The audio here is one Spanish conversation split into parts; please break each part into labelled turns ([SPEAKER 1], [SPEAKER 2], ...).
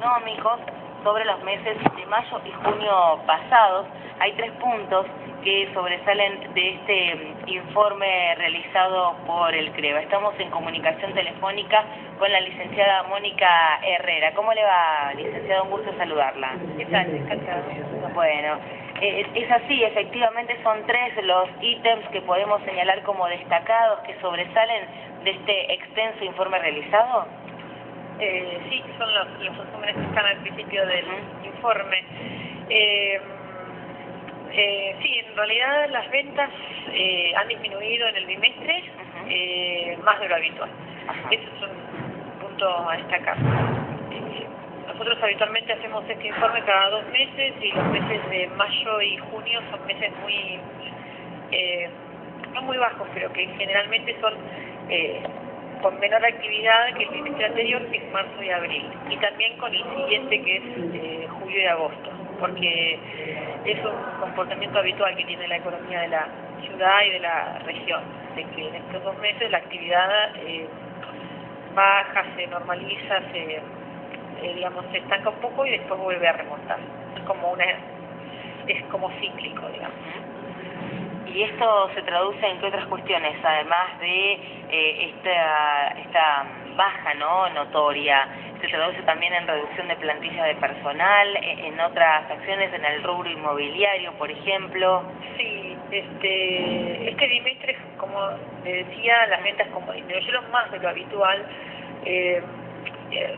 [SPEAKER 1] económicos sobre los meses de mayo y junio pasados. Hay 3 puntos que sobresalen de este informe realizado por el CREVA. Estamos en comunicación telefónica con la licenciada Mónica Herrera. ¿Cómo le va, licenciada? Un gusto saludarla.
[SPEAKER 2] ¿Qué tal? Encantada.
[SPEAKER 1] Bueno, es así, efectivamente son 3 los ítems que podemos señalar como destacados, que sobresalen de este extenso informe realizado.
[SPEAKER 2] Sí, son los resúmenes que están al principio del informe. Sí, en realidad las ventas han disminuido en el bimestre más de lo habitual. Ese es un punto a destacar. Nosotros habitualmente hacemos este informe cada 2 meses y los meses de mayo y junio son meses muy, no muy bajos, pero que generalmente son con menor actividad que el bimestre anterior, que es marzo y abril, y también con el siguiente, que es julio y agosto, porque es un comportamiento habitual que tiene la economía de la ciudad y de la región, de que en estos 2 meses la actividad baja, se normaliza, digamos, se estanca un poco y después vuelve a remontar. Es como cíclico, digamos.
[SPEAKER 1] ¿Y esto se traduce en qué otras cuestiones, además de esta baja, ¿no?, notoria? ¿Se traduce también en reducción de plantilla de personal, en otras acciones, en el rubro inmobiliario, por ejemplo?
[SPEAKER 2] Sí, este bimestre, como le decía, las ventas disminuyeron más de lo habitual.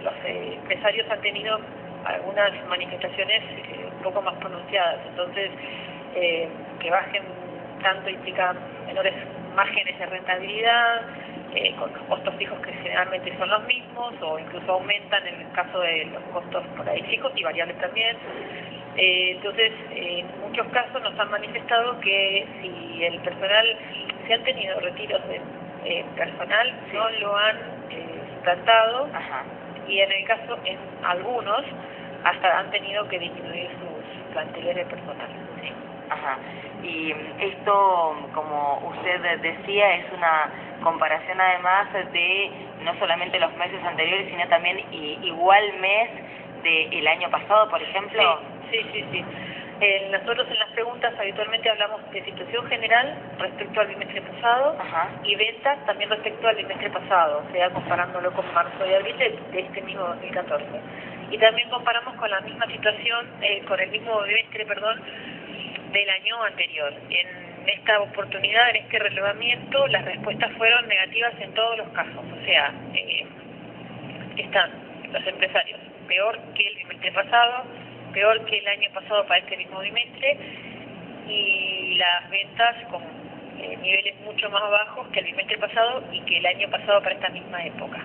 [SPEAKER 2] Los empresarios han tenido algunas manifestaciones un poco más pronunciadas, entonces que bajen tanto implica menores márgenes de rentabilidad, con los costos fijos que generalmente son los mismos, o incluso aumentan en el caso de los costos por ahí fijos y variables también. Entonces, en muchos casos nos han manifestado que si el personal, se han tenido retiros de personal, no lo han suplantado, y en el caso, en algunos, hasta han tenido que disminuir sus planteles de personal. Sí.
[SPEAKER 1] Y esto, como usted decía, es una comparación además de no solamente los meses anteriores, sino también igual mes del año pasado, por ejemplo.
[SPEAKER 2] Sí. Nosotros en las preguntas habitualmente hablamos de situación general respecto al bimestre pasado y ventas también respecto al bimestre pasado, o sea, comparándolo con marzo y abril de este mismo 2014. Y también comparamos con la misma situación, con el mismo bimestre, del año anterior. En esta oportunidad, en este relevamiento, las respuestas fueron negativas en todos los casos, o sea, están los empresarios peor que el bimestre pasado, peor que el año pasado para este mismo bimestre, y las ventas con niveles mucho más bajos que el bimestre pasado y que el año pasado para esta misma época.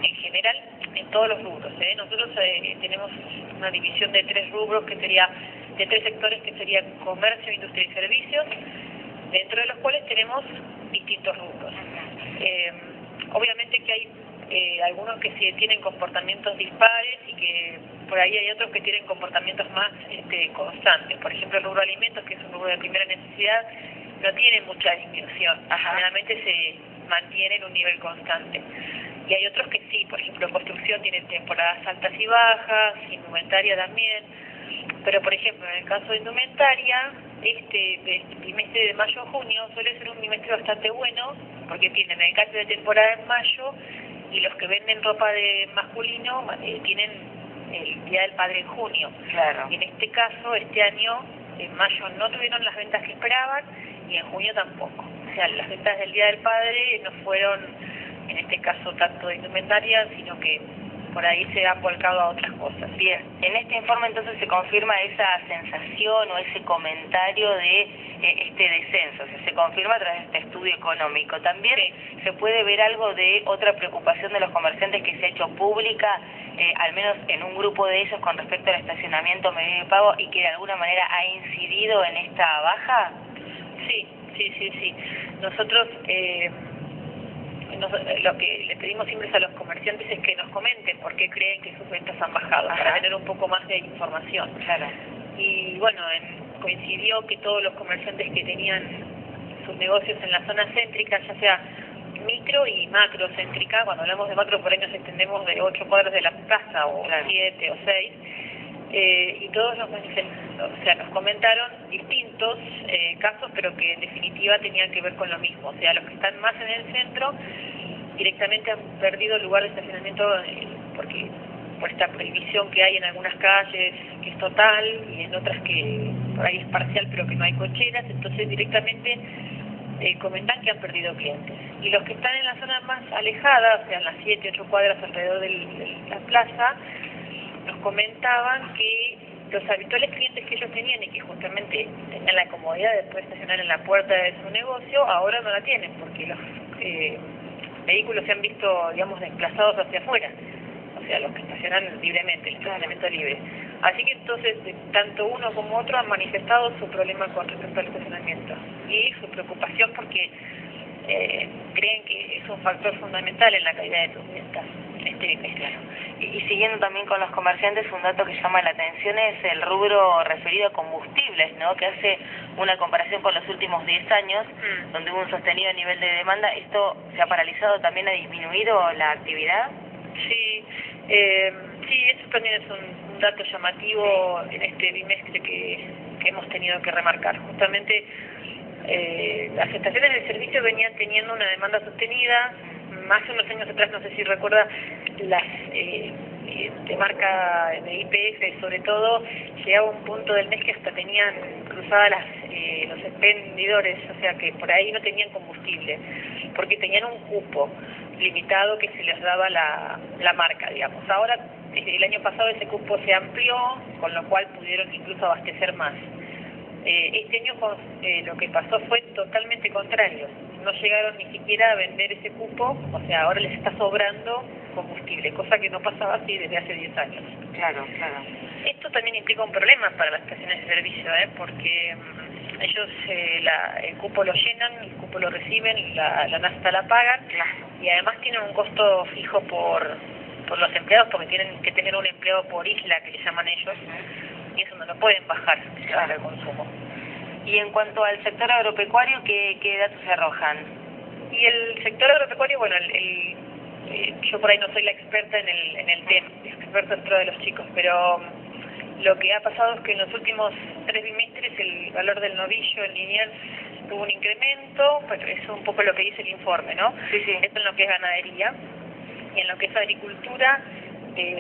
[SPEAKER 2] En general, en todos los rubros. Nosotros tenemos una división de 3 rubros, que sería de 3 sectores, que sería comercio, industria y servicios, dentro de los cuales tenemos distintos rubros. Obviamente que hay algunos que sí tienen comportamientos dispares y que por ahí hay otros que tienen comportamientos más constantes. Por ejemplo, el rubro alimentos, que es un rubro de primera necesidad, no tiene mucha disminución. Generalmente se mantiene en un nivel constante. Y hay otros que sí, por ejemplo, construcción tiene temporadas altas y bajas, indumentaria también. Pero, por ejemplo, en el caso de indumentaria, este bimestre de mayo-junio suele ser un bimestre bastante bueno, porque tienen el cambio de temporada en mayo, y los que venden ropa de masculino tienen el Día del Padre en junio.
[SPEAKER 1] Claro.
[SPEAKER 2] Y en este caso, este año, en mayo no tuvieron las ventas que esperaban, y en junio tampoco. O sea, las ventas del Día del Padre no fueron, en este caso, tanto de indumentaria, sino que por ahí se ha volcado a otras cosas.
[SPEAKER 1] Bien, en este informe entonces se confirma esa sensación o ese comentario de este descenso, o sea, se confirma a través de este estudio económico. También se puede ver algo de otra preocupación de los comerciantes que se ha hecho pública, al menos en un grupo de ellos, con respecto al estacionamiento medido de pago, y que de alguna manera ha incidido en esta baja.
[SPEAKER 2] Sí. Nosotros lo que le pedimos siempre a los comerciantes es que nos comenten por qué creen que sus ventas han bajado, para tener un poco más de información.
[SPEAKER 1] Claro.
[SPEAKER 2] Y bueno, coincidió que todos los comerciantes que tenían sus negocios en la zona céntrica, ya sea micro y macrocéntrica. Cuando hablamos de macro, por ahí nos extendemos de 8 cuadras de la plaza, o 7 o 6, y todos nos comentaron distintos casos, pero que en definitiva tenían que ver con lo mismo. O sea, los que están más en el centro directamente han perdido el lugar de estacionamiento porque por esta prohibición que hay en algunas calles, que es total, y en otras que por ahí es parcial, pero que no hay cocheras. Entonces directamente comentan que han perdido clientes. Y los que están en la zona más alejada, o sea, en las 7, 8 cuadras alrededor de la plaza, nos comentaban que los habituales clientes que ellos tenían y que justamente tenían la comodidad de poder estacionar en la puerta de su negocio, ahora no la tienen, porque los vehículos se han visto, digamos, desplazados hacia afuera. O sea, los que estacionan libremente, el estacionamiento libre. Así que entonces, tanto uno como otro han manifestado su problema con respecto al estacionamiento y su preocupación porque creen que es un factor fundamental en la caída de sus ventas este bimestre.
[SPEAKER 1] Y siguiendo también con los comerciantes, un dato que llama la atención es el rubro referido a combustibles, ¿no? Que hace una comparación con los últimos 10 años, donde hubo un sostenido nivel de demanda. ¿Esto se ha paralizado, también ha disminuido la actividad?
[SPEAKER 2] Sí, eso también es un dato llamativo en este bimestre que hemos tenido que remarcar. Justamente las estaciones de servicio venían teniendo una demanda sostenida. Hace unos años atrás, no sé si recuerda, las de marca de YPF sobre todo, llegaba un punto del mes que hasta tenían cruzadas los expendidores, o sea que por ahí no tenían combustible, porque tenían un cupo limitado que se les daba la marca, digamos. Ahora, desde el año pasado ese cupo se amplió, con lo cual pudieron incluso abastecer más. Este año lo que pasó fue totalmente contrario. No llegaron ni siquiera a vender ese cupo, o sea, ahora les está sobrando combustible, cosa que no pasaba así desde hace 10 años.
[SPEAKER 1] Claro, claro.
[SPEAKER 2] Esto también implica un problema para las estaciones de servicio, porque ellos el cupo lo llenan, el cupo lo reciben, la nafta la pagan, y además tienen un costo fijo por los empleados, porque tienen que tener un empleado por isla, que le llaman ellos, y eso no lo pueden bajar al consumo.
[SPEAKER 1] Y en cuanto al sector agropecuario, ¿qué datos se arrojan?
[SPEAKER 2] Y el sector agropecuario, bueno, yo por ahí no soy la experta en el tema, experta dentro de los chicos, pero lo que ha pasado es que en los últimos 3 bimestres el valor del novillo en Liniers tuvo un incremento, pero eso es un poco lo que dice el informe, ¿no?
[SPEAKER 1] Sí.
[SPEAKER 2] Esto en lo que es ganadería, y en lo que es agricultura,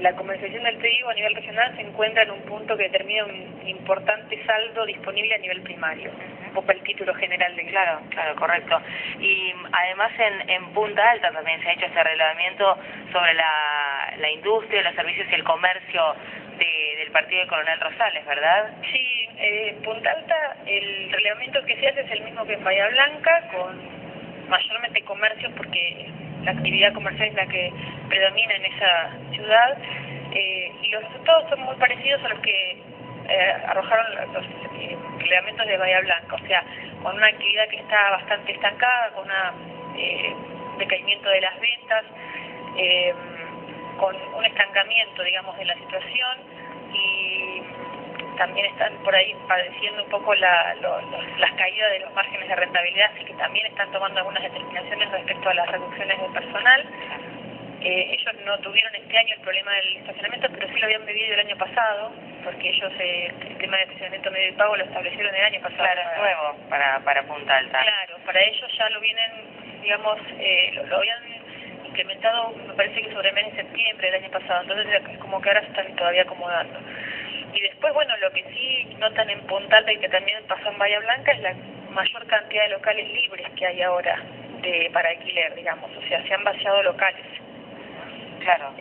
[SPEAKER 2] la comercialización del trigo a nivel regional se encuentra en un punto que determina un importante saldo disponible a nivel primario. Un poco el título general de...
[SPEAKER 1] Claro, correcto. Y además en Punta Alta también se ha hecho este relevamiento sobre la industria, los servicios y el comercio del partido de Coronel Rosales, ¿verdad?
[SPEAKER 2] Sí, en Punta Alta el relevamiento que se hace es el mismo que en Bahía Blanca, con mayormente comercios, porque la actividad comercial es la que predomina en esa ciudad, y los resultados son muy parecidos a los que arrojaron los relevamientos de Bahía Blanca, o sea, con una actividad que está bastante estancada, con un decaimiento de las ventas, con un estancamiento, digamos, de la situación, y también están por ahí padeciendo un poco las caídas de los márgenes de rentabilidad, así que también están tomando algunas determinaciones respecto a las reducciones de personal. Ellos no tuvieron este año el problema del estacionamiento, pero sí lo habían vivido el año pasado, porque ellos el tema de estacionamiento medio y pago lo establecieron el año pasado.
[SPEAKER 1] Claro, es nuevo para Punta Alta.
[SPEAKER 2] Claro, para ellos ya lo vienen, digamos, lo habían incrementado, me parece que sobre el mes de septiembre del año pasado, entonces es como que ahora se están todavía acomodando. Y después, bueno, lo que sí notan en Punta Alta y que también pasó en Bahía Blanca es la mayor cantidad de locales libres que hay ahora para alquiler, digamos, o sea, se han vaciado locales.
[SPEAKER 1] Claro.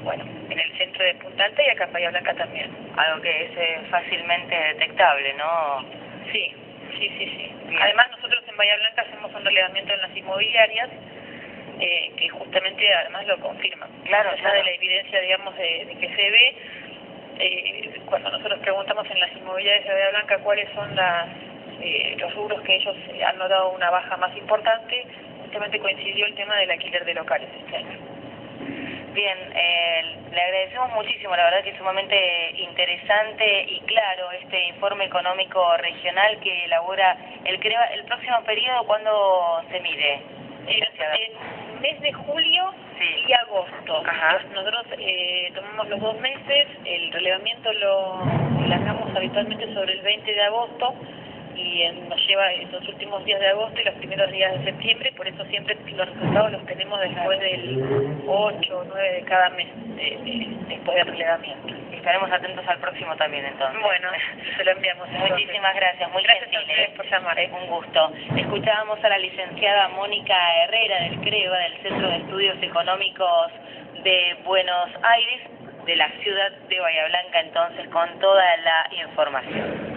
[SPEAKER 2] Bueno, en el centro de Punta Alta y acá en Bahía Blanca también.
[SPEAKER 1] Algo que es fácilmente detectable, ¿no?
[SPEAKER 2] Sí. Bien. Además, nosotros en Bahía Blanca hacemos un relevamiento en las inmobiliarias, que justamente además lo confirman.
[SPEAKER 1] Claro,
[SPEAKER 2] de la evidencia, digamos, de que se ve, cuando nosotros preguntamos en las inmobiliarias de Bahía Blanca cuáles son los rubros que ellos han notado una baja más importante, justamente coincidió el tema del alquiler de locales este año.
[SPEAKER 1] Bien, le agradecemos muchísimo, la verdad que es sumamente interesante y claro este informe económico regional que elabora el próximo periodo. ¿Cuándo se mide?
[SPEAKER 2] Mes de julio y agosto. Nosotros tomamos los 2 meses, el relevamiento lo largamos habitualmente sobre el 20 de agosto y nos lleva los últimos días de agosto y los primeros días de septiembre, por eso siempre los resultados los tenemos después del 8 o 9 de cada mes después del relevamiento.
[SPEAKER 1] Y estaremos atentos al próximo también entonces.
[SPEAKER 2] Bueno, se lo enviamos.
[SPEAKER 1] Muchísimas gracias, muy
[SPEAKER 2] gracias
[SPEAKER 1] gentil.
[SPEAKER 2] A ustedes por llamar.
[SPEAKER 1] Un gusto. Escuchábamos a la licenciada Mónica Herrera del CREVA, del Centro de Estudios Económicos de Buenos Aires, de la ciudad de Bahía Blanca, entonces, con toda la información.